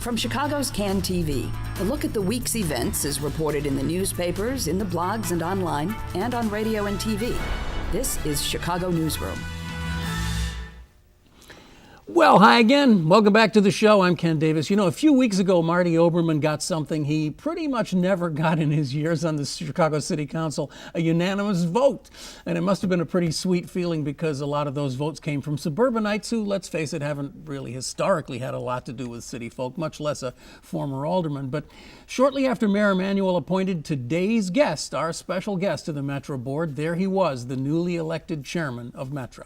From Chicago's Can TV, a look at the week's events is reported in the newspapers, in the blogs and online, and on radio and TV. This is Chicago Newsroom. Well, hi again. Welcome back to the show. I'm Ken Davis. You know, a few weeks ago, Marty Oberman got something he pretty much never got in his years on the Chicago City Council, a unanimous vote. And it must have been a pretty sweet feeling because a lot of those votes came from suburbanites who, let's face it, haven't really historically had a lot to do with city folk, much less a former alderman. But shortly after Mayor Emanuel appointed today's guest, our special guest to the Metra board, there he was, the newly elected chairman of Metra.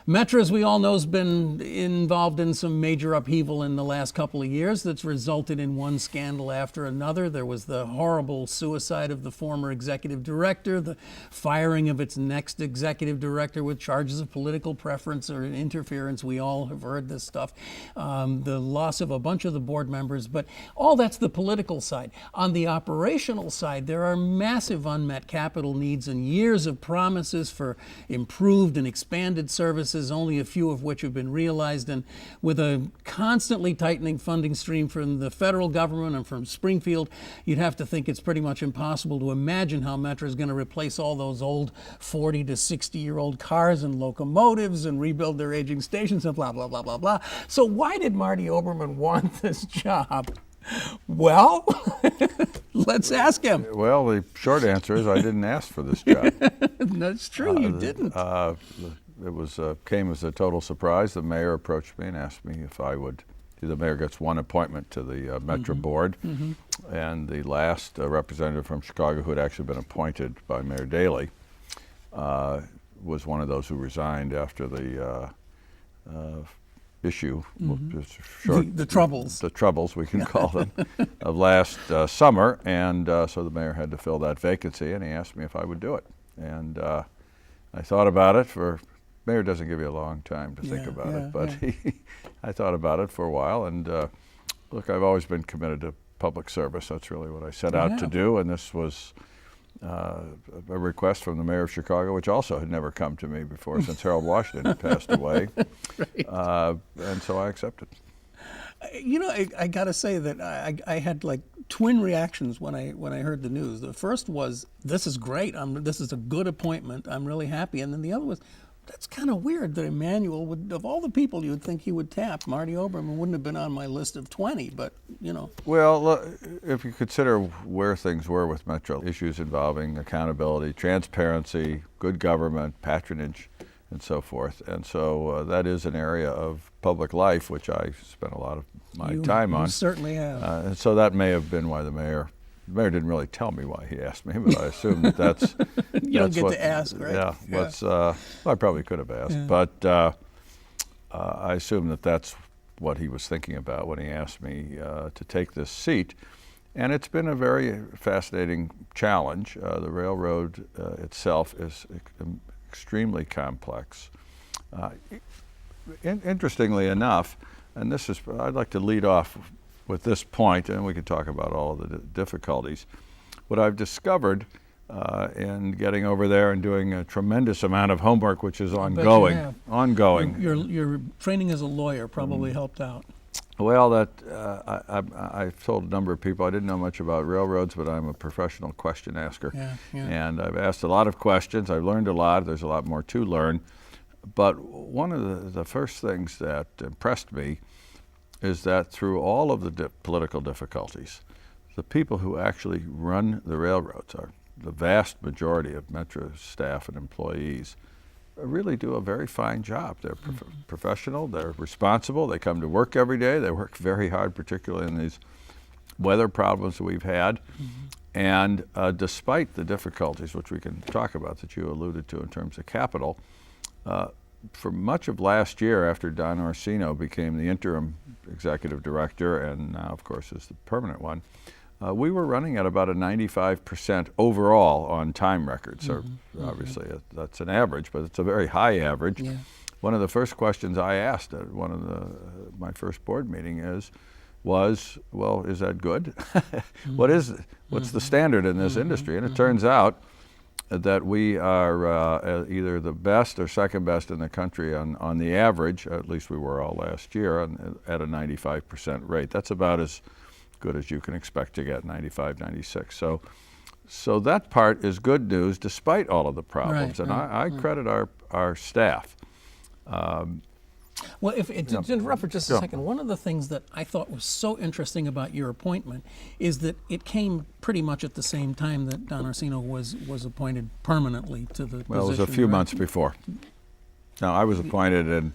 Metra, as we all know, has been involved in some major upheaval in the last couple of years that's resulted in one scandal after another. There was the horrible suicide of the former executive director, the firing of its next executive director with charges of political preference or interference. We all have heard this stuff. The loss of a bunch of the board members, but all that's the political side. On the operational side, there are massive unmet capital needs and years of promises for improved and expanded services, only a few of which have been realized. And with a constantly tightening funding stream from the federal government and from Springfield, you'd have to think it's pretty much impossible to imagine how Metra is going to replace all those old 40 to 60-year-old cars and locomotives and rebuild their aging stations and blah, blah, blah, blah, blah. So why did Marty Oberman want this job? Well, let's ask him. Well, the short answer is I didn't ask for this job. That's true, you didn't. It came as a total surprise. The mayor approached me and asked me if I would. The mayor gets one appointment to the Metra board, and the last representative from Chicago who had actually been appointed by Mayor Daley was one of those who resigned after the issue, the troubles. The troubles, we can call them, of last summer, and so the mayor had to fill that vacancy, and he asked me if I would do it. And I thought about it mayor doesn't give you a long time to think about it, but I thought about it for a while, and look, I've always been committed to public service. That's really what I set out to do, and this was a request from the mayor of Chicago, which also had never come to me before since Harold Washington had passed away, and so I accepted. You know, I got to say that I had like twin reactions when I heard the news. The first was, this is great. This is a good appointment. I'm really happy. And then the other was, that's kind of weird that Emanuel would, of all the people you would think he would tap, Marty Oberman wouldn't have been on my list of 20, but, you know. Well, if you consider where things were with Metro, issues involving accountability, transparency, good government, patronage, and so forth. And so that is an area of public life which I spent a lot of my time on. You certainly have. And so that may have been why the mayor didn't really tell me why he asked me, but I assume that's you don't get to ask, right? Yeah. Well, I probably could have asked, but I assume that's what he was thinking about when he asked me to take this seat. And it's been a very fascinating challenge. The railroad itself is extremely complex. Interestingly enough, and I'd like to lead off with this point, and we could talk about all of the difficulties. What I've discovered in getting over there and doing a tremendous amount of homework, which is ongoing. Your training as a lawyer probably helped out. Well, I've told a number of people I didn't know much about railroads, but I'm a professional question asker. And I've asked a lot of questions. I've learned a lot. There's a lot more to learn. But one of the first things that impressed me is that through all of the political difficulties, the people who actually run the railroads, are the vast majority of Metra staff and employees, really do a very fine job. They're professional, they're responsible, they come to work every day, they work very hard, particularly in these weather problems that we've had. And despite the difficulties, which we can talk about, that you alluded to in terms of capital, for much of last year, after Don Orsino became the interim executive director and now, of course, is the permanent one, we were running at about a 95% overall on time record. So obviously that's an average, but it's a very high average. One of the first questions I asked at one of my first board meeting was, well, is that good? What's the standard in this industry? And it turns out that we are either the best or second best in the country on the average, at least we were all last year, at a 95% rate. That's about as good as you can expect to get, 95, 96. So that part is good news despite all of the problems. Right, and I credit our staff. Well, to interrupt for just a second, one of the things that I thought was so interesting about your appointment is that it came pretty much at the same time that Don Orsino was appointed permanently to the position. Well, it was a few right? months before. Now, I was appointed and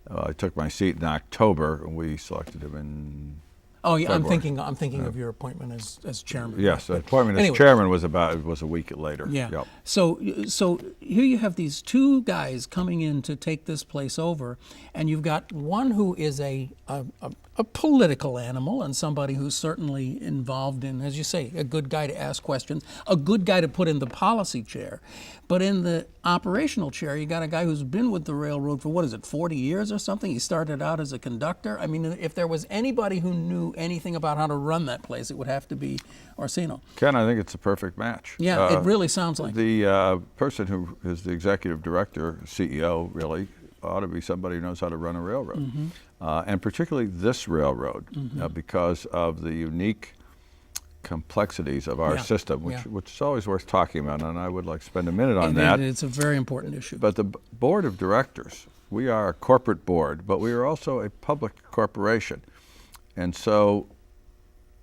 I took my seat in October, and we selected him in Oh, yeah, February. I'm thinking of your appointment as chairman. Yes, the appointment anyway. as chairman was a week later. Yeah. Yep. So here you have these two guys coming in to take this place over, and you've got one who is a political animal and somebody who's certainly involved in, as you say, a good guy to ask questions, a good guy to put in the policy chair. But in the operational chair, you got a guy who's been with the railroad for, 40 years or something? He started out as a conductor. I mean, if there was anybody who knew anything about how to run that place, it would have to be Orsino. Ken, I think it's a perfect match. Yeah, it really sounds like. The person who is the executive director, CEO, really ought to be somebody who knows how to run a railroad. And particularly this railroad, because of the unique complexities of our system, which is always worth talking about, and I would like to spend a minute on that. It's a very important issue. But the board of directors, we are a corporate board, but we are also a public corporation. And so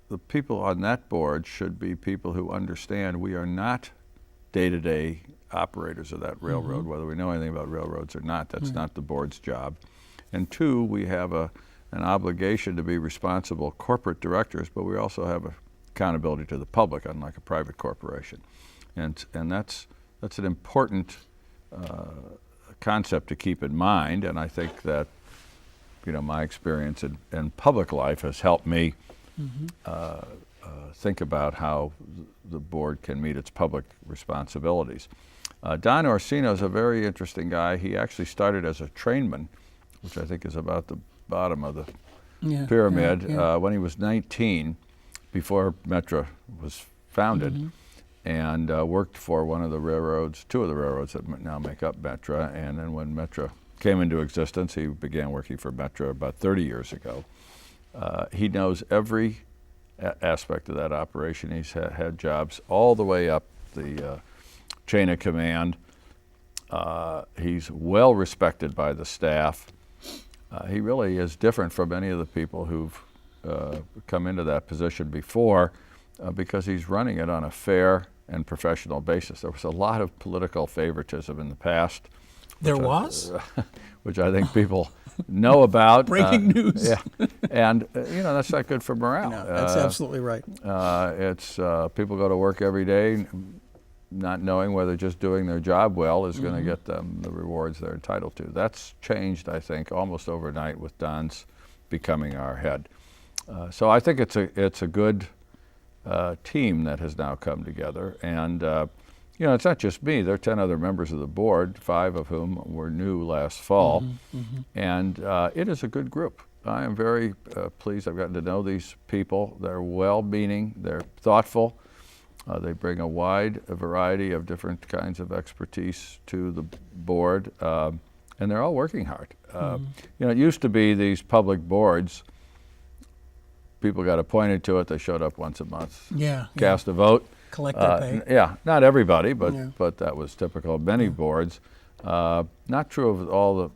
the people on that board should be people who understand we are not day-to-day operators of that railroad, whether we know anything about railroads or not. That's not the board's job. And two, we have an obligation to be responsible corporate directors, but we also have accountability to the public, unlike a private corporation. And that's an important concept to keep in mind, and I think that my experience in public life has helped me think about how the board can meet its public responsibilities. Don Orsino is a very interesting guy. He actually started as a trainman, which I think is about the bottom of the pyramid, when he was 19, before Metra was founded, and worked for two of the railroads that now make up Metra. And then when Metra came into existence, he began working for Metra about 30 years ago. He knows every aspect of that operation. He's had jobs all the way up the chain of command. He's well respected by the staff. He really is different from any of the people who've come into that position before, because he's running it on a fair and professional basis. There was a lot of political favoritism in the past. There was? Which I think people know about. Breaking news. Yeah, and that's not good for morale. No, that's absolutely right. It's people go to work every day not knowing whether just doing their job well is going to get them the rewards they're entitled to. That's changed, I think, almost overnight with Don's becoming our head. So I think it's a good team that has now come together, and it's not just me. There are 10 other members of the board, 5 of whom were new last fall, and it is a good group. I am very pleased. I've gotten to know these people. They're well-meaning. They're thoughtful. They bring a wide variety of different kinds of expertise to the board, and they're all working hard. It used to be these public boards, people got appointed to it, they showed up once a month, cast a vote. Collect their pay. Yeah, not everybody, but that was typical of many boards. Not true of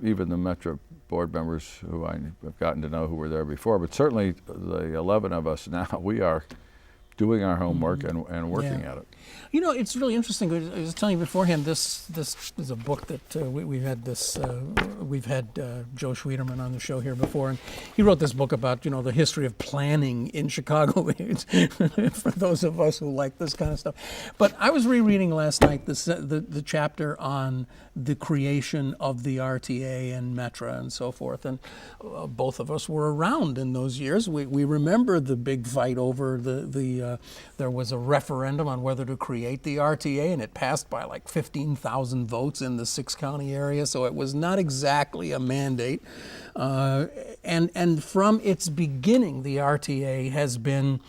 even the Metra board members who I have gotten to know who were there before, but certainly the 11 of us now, we are doing our homework and working at it. It's really interesting. I was telling you beforehand, this is a book that we've had Joe Schwieterman on the show here before, and he wrote this book about the history of planning in Chicago. For those of us who like this kind of stuff. But I was rereading last night the chapter on the creation of the RTA and Metra and so forth, and both of us were around in those years. We remember the big fight over there was a referendum on whether to create the RTA, and it passed by like 15,000 votes in the 6-county area, so it was not exactly a mandate. And from its beginning, the RTA has been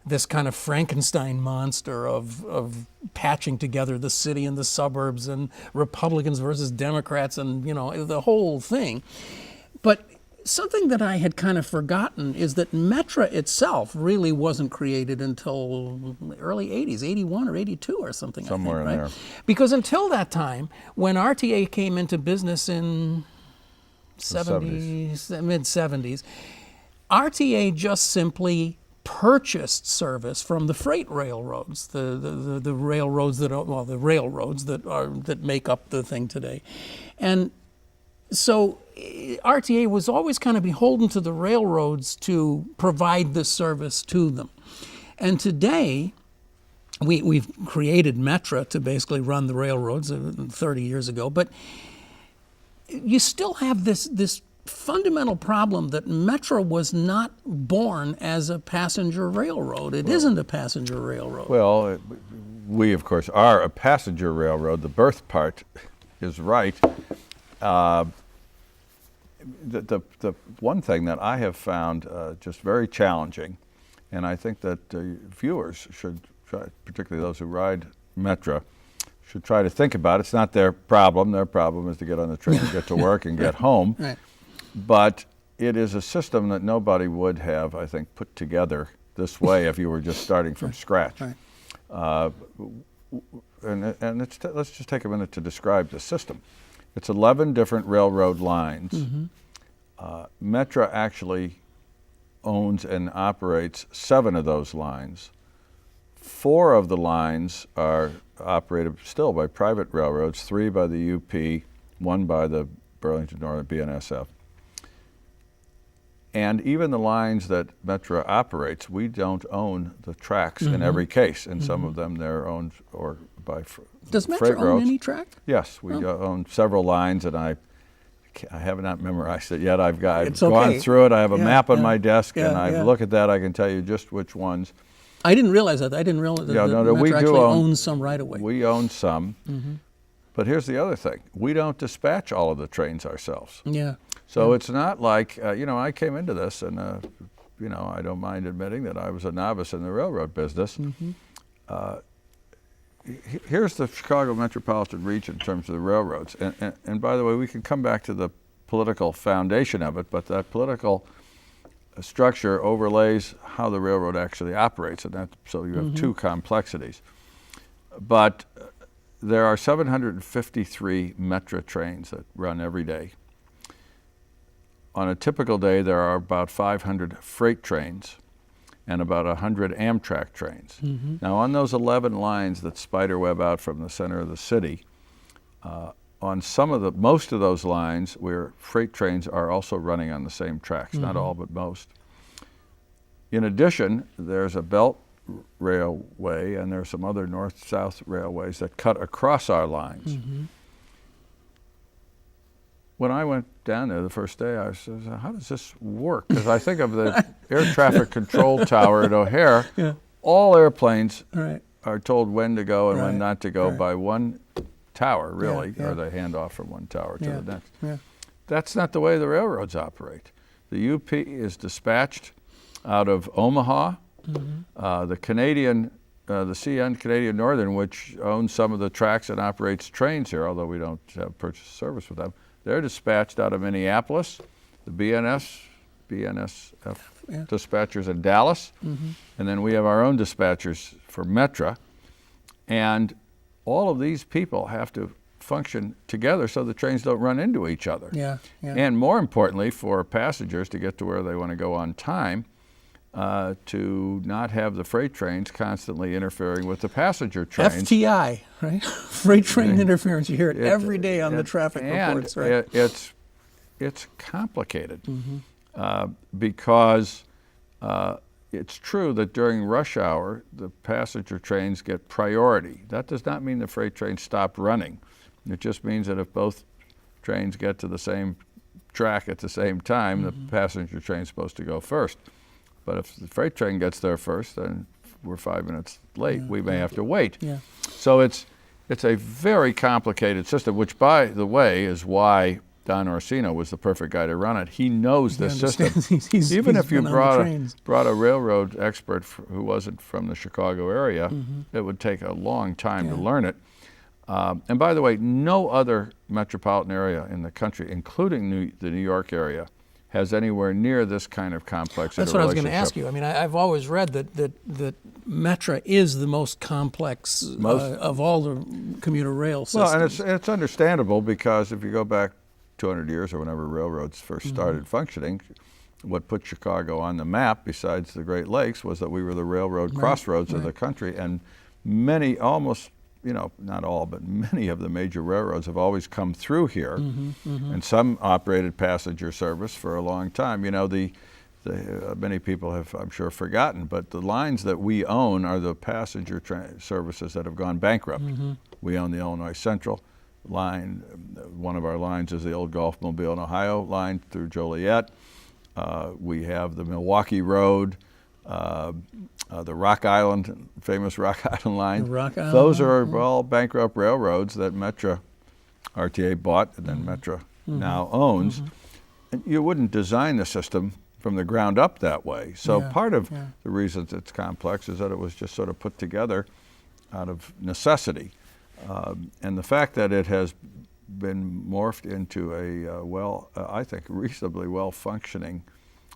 this kind of Frankenstein monster of patching together the city and the suburbs and Republicans versus Democrats and, you know, the whole thing. But something that I had kind of forgotten is that Metra itself really wasn't created until early 80s, 81 or 82 or something, somewhere I think, in right? there. Because until that time, when RTA came into business in mid-70s, RTA just simply purchased service from the freight railroads, the railroads that make up the thing today. And so RTA was always kind of beholden to the railroads to provide this service to them. And today, we've created Metra to basically run the railroads 30 years ago, but you still have this fundamental problem that Metra was not born as a passenger railroad. It isn't a passenger railroad. Well, we, of course, are a passenger railroad. The birth part is right. The one thing that I have found just very challenging, and I think that viewers should try, particularly those who ride Metra, should try to think about. It's not their problem. Their problem is to get on the train and get to work and get home. Right. But it is a system that nobody would have, I think, put together this way if you were just starting from scratch. Right. Let's just take a minute to describe the system. It's 11 different railroad lines. Mm-hmm. Metra actually owns and operates 7 of those lines. 4 of the lines are operated still by private railroads, 3 by the UP, 1 by the Burlington Northern BNSF. And even the lines that Metra operates, we don't own the tracks in every case. In some of them, they're owned or by Does freight Metra own roads. any track? Yes, we own several lines, and I have not memorized it yet. I've It's gone okay. through it. I have a Yeah, map on yeah. my desk, Yeah, and I yeah. look at that. I can tell you just which ones. I didn't realize that. I didn't realize that we Metra do actually own- owns some right away. We own some. But here's the other thing. We don't dispatch all of the trains ourselves. Yeah. So it's not like, I came into this and, I don't mind admitting that I was a novice in the railroad business. Here's the Chicago metropolitan region in terms of the railroads. And by the way, we can come back to the political foundation of it, but that political structure overlays how the railroad actually operates. And so you have 2 complexities. But there are 753 Metra trains that run every day. On a typical day, there are about 500 freight trains and about 100 Amtrak trains. Now, on those 11 lines that spiderweb out from the center of the city, on most of those lines where freight trains are also running on the same tracks, not all, but most. In addition, there's a belt railway and there are some other north-south railways that cut across our lines. When I went down there the first day, I said, how does this work? Because I think of the air traffic control tower at O'Hare. Yeah. All airplanes Right. are told when to go and when Right, not to go right. by one tower, really, Yeah. or they hand off from one tower to the next. Yeah. That's not the way the railroads operate. The UP is dispatched out of Omaha. The Canadian, the CN Canadian Northern, which owns some of the tracks and operates trains here, although we don't have purchase service with them, they're dispatched out of Minneapolis. The BNSF dispatchers in Dallas, and then we have our own dispatchers for Metra. And all of these people have to function together so the trains don't run into each other. Yeah. Yeah. And more importantly, for passengers to get to where they want to go on time, to not have the freight trains constantly interfering with the passenger trains. FTI, right? Freight train interference. You hear it every day on the traffic reports, right? It's complicated because it's true that during rush hour, the passenger trains get priority. That does not mean the freight trains stop running. It just means that if both trains get to the same track at the same time, the passenger train's supposed to go first. But if the freight train gets there first, then we're 5 minutes late. We may have to wait. So it's a very complicated system, which, by the way, is why Don Orsino was the perfect guy to run it. He knows the system. Even if you brought a railroad expert who wasn't from the Chicago area, it would take a long time to learn it. And by the way, no other metropolitan area in the country, including the New York area, has anywhere near this kind of complex. That's what I was going to ask you. I mean, I've always read that Metra is the most complex of all the commuter rail systems. Well, and it's understandable, because if you go back 200 years or whenever railroads first started functioning, what put Chicago on the map, besides the Great Lakes, was that we were the railroad crossroads of the country, and many, almost, not all, but many of the major railroads have always come through here, and some operated passenger service for a long time. Many people have, I'm sure, forgotten, but the lines that we own are the passenger services that have gone bankrupt. We own the Illinois Central line. One of our lines is the old Gulf Mobile and Ohio line through Joliet. We have the Milwaukee Road, the Rock Island, famous Rock Island line. Those are all bankrupt railroads that Metra RTA bought, and then Metra now owns. And you wouldn't design the system from the ground up that way. So part of the reasons it's complex is that it was just sort of put together out of necessity. And the fact that it has been morphed into a, I think, reasonably well-functioning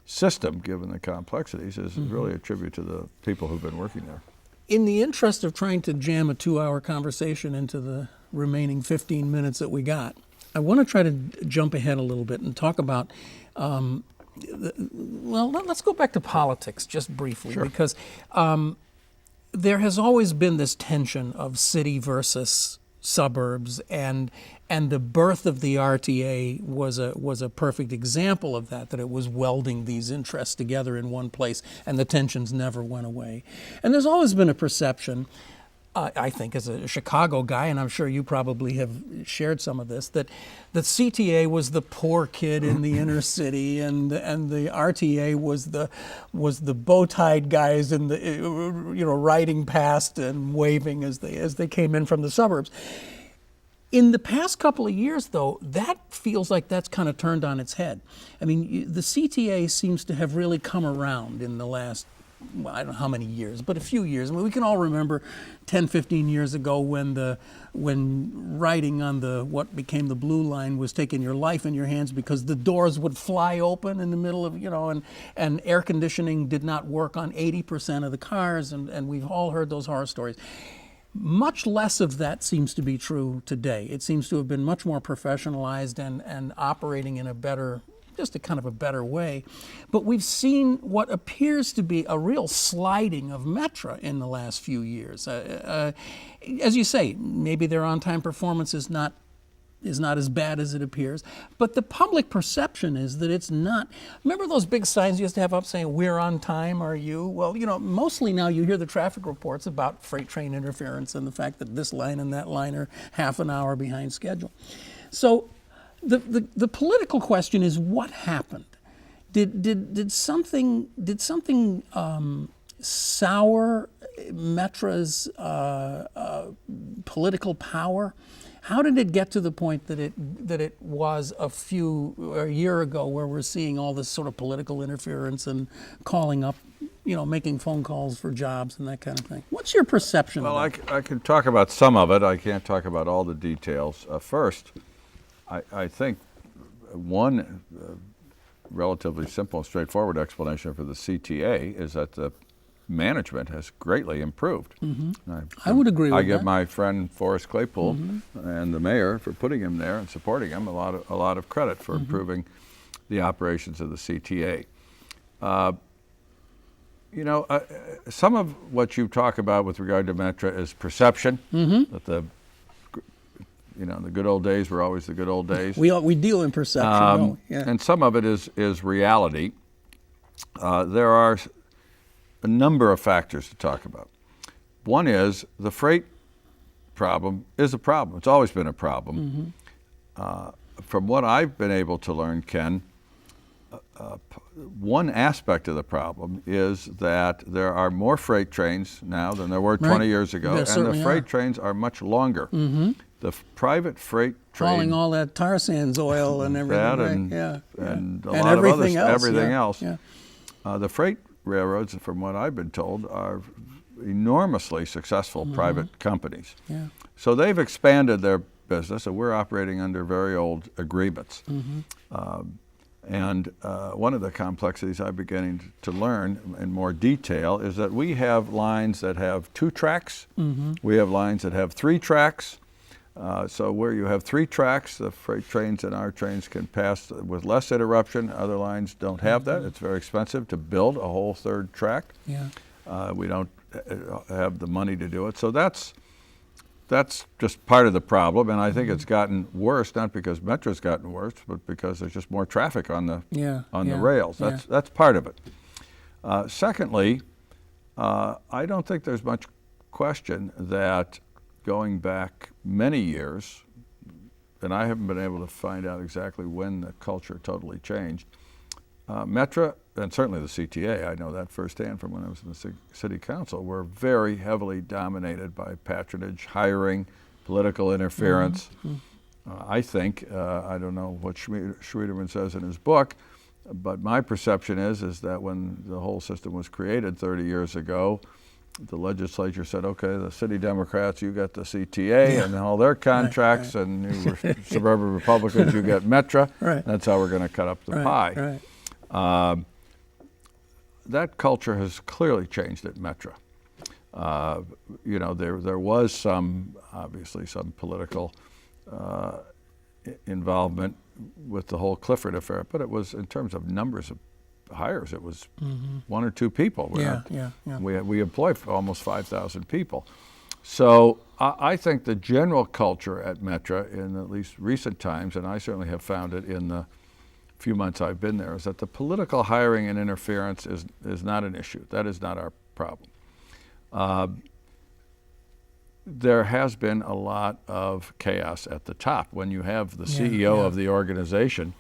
system, given the complexities, is really a tribute to the people who've been working there. In the interest of trying to jam a 2-hour conversation into the remaining 15 minutes that we got, I want to try to jump ahead a little bit and talk about, let's go back to politics just briefly, because there has always been this tension of city versus suburbs, and the birth of the RTA was a perfect example of that it was welding these interests together in one place, and the tensions never went away. And there's always been a perception, I think, as a Chicago guy, and I'm sure you probably have shared some of this, that CTA was the poor kid in the inner city, and the RTA was the bow-tied guys in the riding past and waving as they came in from the suburbs. In the past couple of years, though, that feels like that's kind of turned on its head. I mean, the CTA seems to have really come around in the last, I don't know how many years, but a few years. I mean, we can all remember 10, 15 years ago when riding on what became the Blue Line was taking your life in your hands, because the doors would fly open in the middle of, and air conditioning did not work on 80% of the cars, and we've all heard those horror stories. Much less of that seems to be true today. It seems to have been much more professionalized and operating in a better way. But we've seen what appears to be a real sliding of Metra in the last few years. As you say, maybe their on-time performance is not as bad as it appears, but the public perception is that it's not. Remember those big signs you used to have up saying, "We're on time, are you?" Well, mostly now you hear the traffic reports about freight train interference and the fact that this line and that line are half an hour behind schedule. So the political question is, what happened? Did something sour Metra's political power? How did it get to the point that it was a year ago, where we're seeing all this sort of political interference and calling up, making phone calls for jobs and that kind of thing? What's your perception of that? I can talk about some of it. I can't talk about all the details. First, I think one relatively simple and straightforward explanation for the CTA is that the management has greatly improved. I would agree with that. I give my friend Forrest Claypool and the mayor for putting him there and supporting him a lot of credit for improving the operations of the CTA. Some of what you talk about with regard to Metra is perception, that the good old days were always the good old days. We deal in perception, don't we? Yeah. And some of it is reality. There are a number of factors to talk about. One is the freight problem is a problem. It's always been a problem. From what I've been able to learn, Ken, one aspect of the problem is that there are more freight trains now than there were 20 years ago, and the freight trains are much longer. private freight trade, hauling all that tar sands oil and everything, that and a lot of everything else. everything Yeah, else. yeah. The freight railroads, from what I've been told, are enormously successful private companies. Yeah. So they've expanded their business, and we're operating under very old agreements. And one of the complexities I'm beginning to learn in more detail is that we have lines that have 2 tracks. We have lines that have 3 tracks. So where you have 3 tracks, the freight trains and our trains can pass with less interruption. Other lines don't have that. It's very expensive to build a whole 3rd track. Yeah. We don't have the money to do it. So that's just part of the problem, and I think it's gotten worse, not because Metra's gotten worse, but because there's just more traffic on the the rails. That's part of it. Secondly, I don't think there's much question that going back many years, and I haven't been able to find out exactly when the culture totally changed, Metra, and certainly the CTA, I know that firsthand from when I was in the city council, were very heavily dominated by patronage, hiring, political interference. I think, I don't know what Schwieterman says in his book, but my perception is that when the whole system was created 30 years ago, the legislature said, okay, the city Democrats, you got the CTA and all their contracts, and you suburban Republicans, you get Metra. That's how we're going to cut up the pie. That culture has clearly changed at Metra. You know, there was obviously some political involvement with the whole Clifford affair, but it was, in terms of numbers of hires, it was 1 or 2 people. We employ almost 5,000 people. So I think the general culture at Metra, in at least recent times, and I certainly have found it in the few months I've been there, is that the political hiring and interference is not an issue. That is not our problem. There has been a lot of chaos at the top when you have the CEO of the organization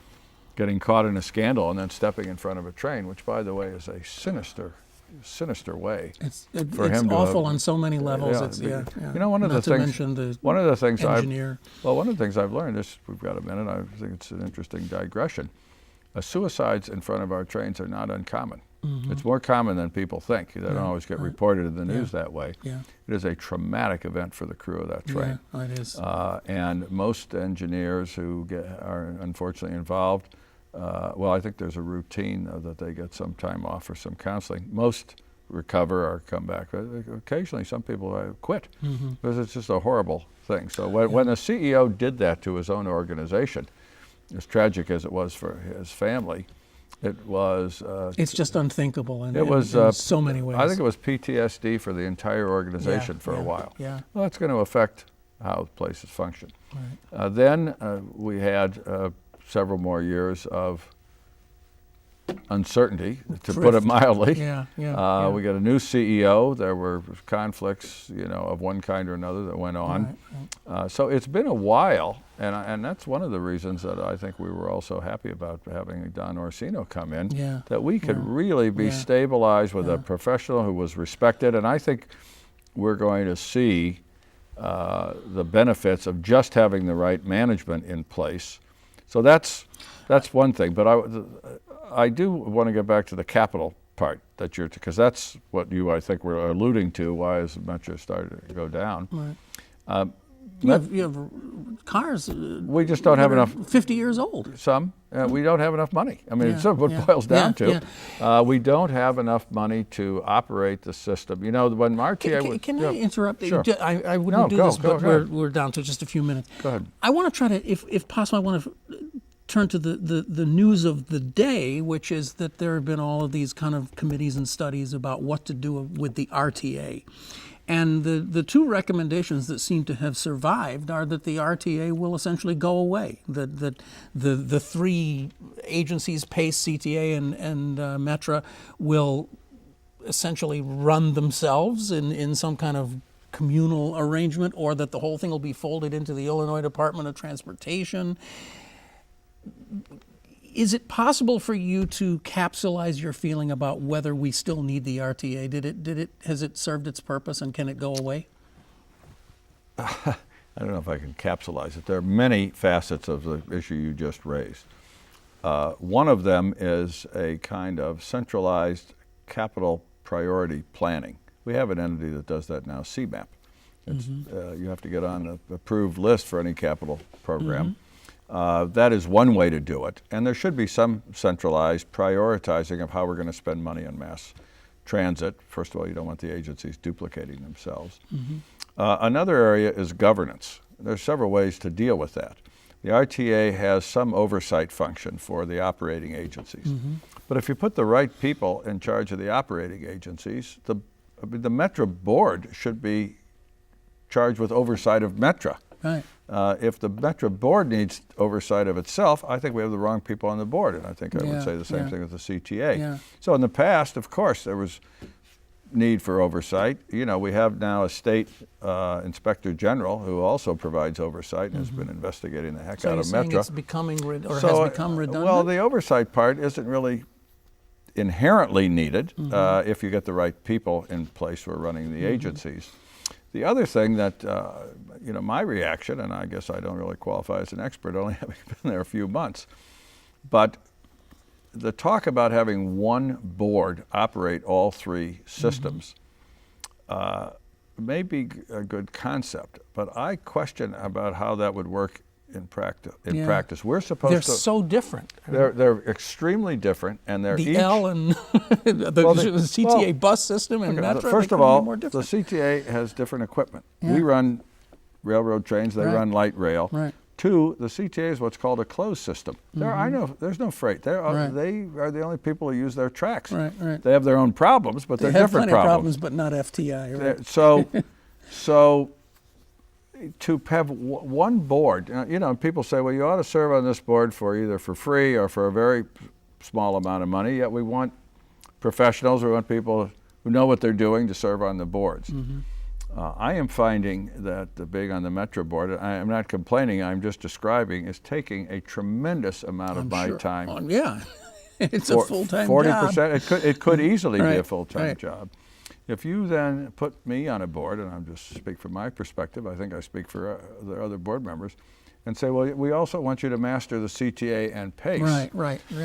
getting caught in a scandal and then stepping in front of a train, which, by the way, is a sinister way for him to awful on so many levels. You know, one of the things I've learned, we've got a minute, I think it's an interesting digression. Suicides in front of our trains are not uncommon. It's more common than people think. They don't always get reported in the news that way. It is a traumatic event for the crew of that train. It is. And most engineers who are unfortunately involved, well, I think there's a routine that they get some time off or some counseling. Most recover or come back. Occasionally, some people quit because it's just a horrible thing. So when the CEO did that to his own organization, as tragic as it was for his family, it was... it's just unthinkable in so many ways. I think it was PTSD for the entire organization for a while. Well, that's going to affect how places function. Then we had several more years of uncertainty, to put it mildly. We got a new CEO. There were conflicts, of one kind or another that went on. So it's been a while, and that's one of the reasons that I think we were all so happy about having Don Orsino come in, that we could really be stabilized with a professional who was respected, and I think we're going to see the benefits of just having the right management in place. So that's one thing, but I do want to get back to the capital part because that's what I think were alluding to. Why is Metra starting to go down? You have cars. We just don't have enough. 50 years old. We don't have enough money. I mean, it's what it boils down to. We don't have enough money to operate the system. When RTA Can I interrupt? Sure. I wouldn't do this, but we're down to just a few minutes. Go ahead. I want to try to, if possible, I want to turn to the news of the day, which is that there have been all of these kind of committees and studies about what to do with the RTA. And the 2 recommendations that seem to have survived are that the RTA will essentially go away, that the 3 agencies, PACE, CTA, and Metra, will essentially run themselves in some kind of communal arrangement, or that the whole thing will be folded into the Illinois Department of Transportation. Is it possible for you to capsulize your feeling about whether we still need the RTA? Has it served its purpose, and can it go away? I don't know if I can capsulize it. There are many facets of the issue you just raised. One of them is a kind of centralized capital priority planning. We have an entity that does that now, CMAP. You have to get on the approved list for any capital program. That is one way to do it, and there should be some centralized prioritizing of how we're going to spend money on mass transit. First of all, you don't want the agencies duplicating themselves. Another area is governance. There's several ways to deal with that. The RTA has some oversight function for the operating agencies. But if you put the right people in charge of the operating agencies, the Metra board should be charged with oversight of Metra. Right. If the Metra board needs oversight of itself, I think we have the wrong people on the board, and I think I would say the same thing with the CTA. So in the past, of course, there was need for oversight. You know, we have now a state inspector general who also provides oversight and has been investigating the heck out of So you're Metra. saying it's becoming, has become redundant? Well, the oversight part isn't really inherently needed if you get the right people in place who are running the agencies. The other thing that, you know, my reaction, and I guess I don't really qualify as an expert, only having been there a few months, but the talk about having one board operate all three systems may be a good concept, but I question about how that would work in practice. We're supposed they're to. so different. They're extremely different, and they're The each. L and the CTA bus system and Metra. First of all, the CTA has different equipment. We run railroad trains; they run light rail. Right. Two, the CTA is what's called a closed system. I know there's no freight. They are the only people who use their tracks. They have their own problems, but they're different problems. But not FTI. Right? So to have one board, you know, people say, well, you ought to serve on this board for either for free or for a very small amount of money. Yet we want professionals, we want people who know what they're doing to serve on the boards. I am finding that the being on the Metra board, I'm not complaining, I'm just describing, is taking a tremendous amount of my time. It's a full-time 40%, job. it could easily be a full-time job. If you then put me on a board, and I'm just speak from my perspective, I think I speak for the other board members, and say, well, we also want you to master the CTA and PACE.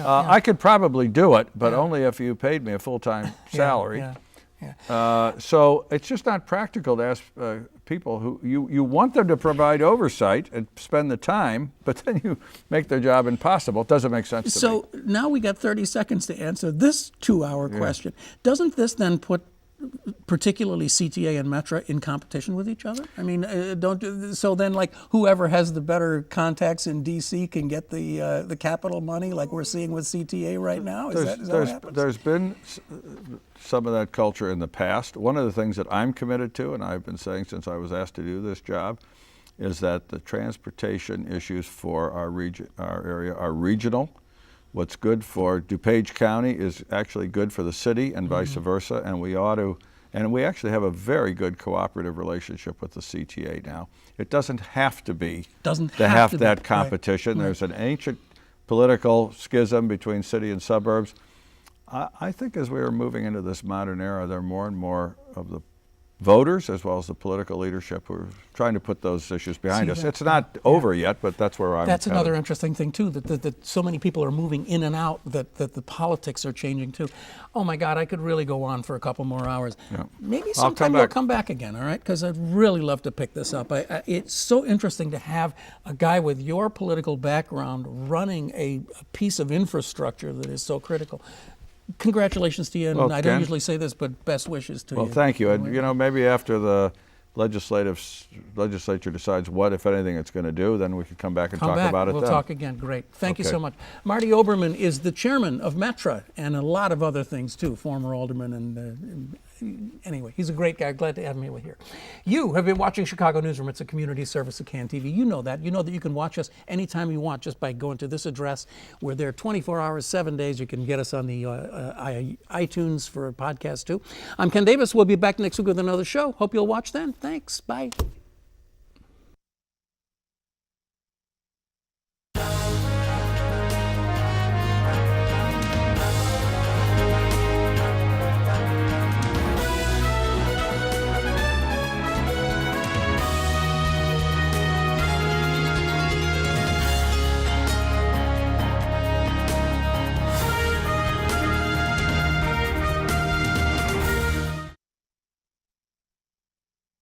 I could probably do it, but only if you paid me a full-time salary. So it's just not practical to ask people who you want them to provide oversight and spend the time, but then you make their job impossible. It doesn't make sense to me. So now we got 30 seconds to answer this 2-hour question. Doesn't this then put particularly CTA and Metra in competition with each other? I mean, so then like whoever has the better contacts in DC can get the capital money like we're seeing with CTA right now? Is that what happens? There's been some of that culture in the past. One of the things that I'm committed to, and I've been saying since I was asked to do this job, is that the transportation issues for our area are regional. What's good for DuPage County is actually good for the city and vice versa, and we ought to, and we actually have a very good cooperative relationship with the CTA now. It doesn't have to be that competition. There's an ancient political schism between city and suburbs. I think as we are moving into this modern era, there are more and more of the voters as well as the political leadership who are trying to put those issues behind us. It's not over yet, but that's where I'm That's another interesting thing too, that so many people are moving in and out, that the politics are changing too. Oh my God, I could really go on for a couple more hours. Maybe sometime we'll come back again, all right? Because I'd really love to pick this up. It's so interesting to have a guy with your political background running a piece of infrastructure that is so critical. Congratulations to you, and I don't usually say this, but best wishes to you. Well, thank you. And, you know, maybe after the legislature decides what, if anything, it's going to do, then we can come back and talk about it then. We'll talk again. Great. Thank you so much. Marty Oberman is the chairman of Metra and a lot of other things, too, former alderman. And anyway, he's a great guy. Glad to have him here. You have been watching Chicago Newsroom. It's a community service of CAN TV. You know that. You know that you can watch us anytime you want just by going to this address. We're there 24 hours, 7 days. You can get us on the iTunes for a podcast, too. I'm Ken Davis. We'll be back next week with another show. Hope you'll watch then. Thanks. Bye.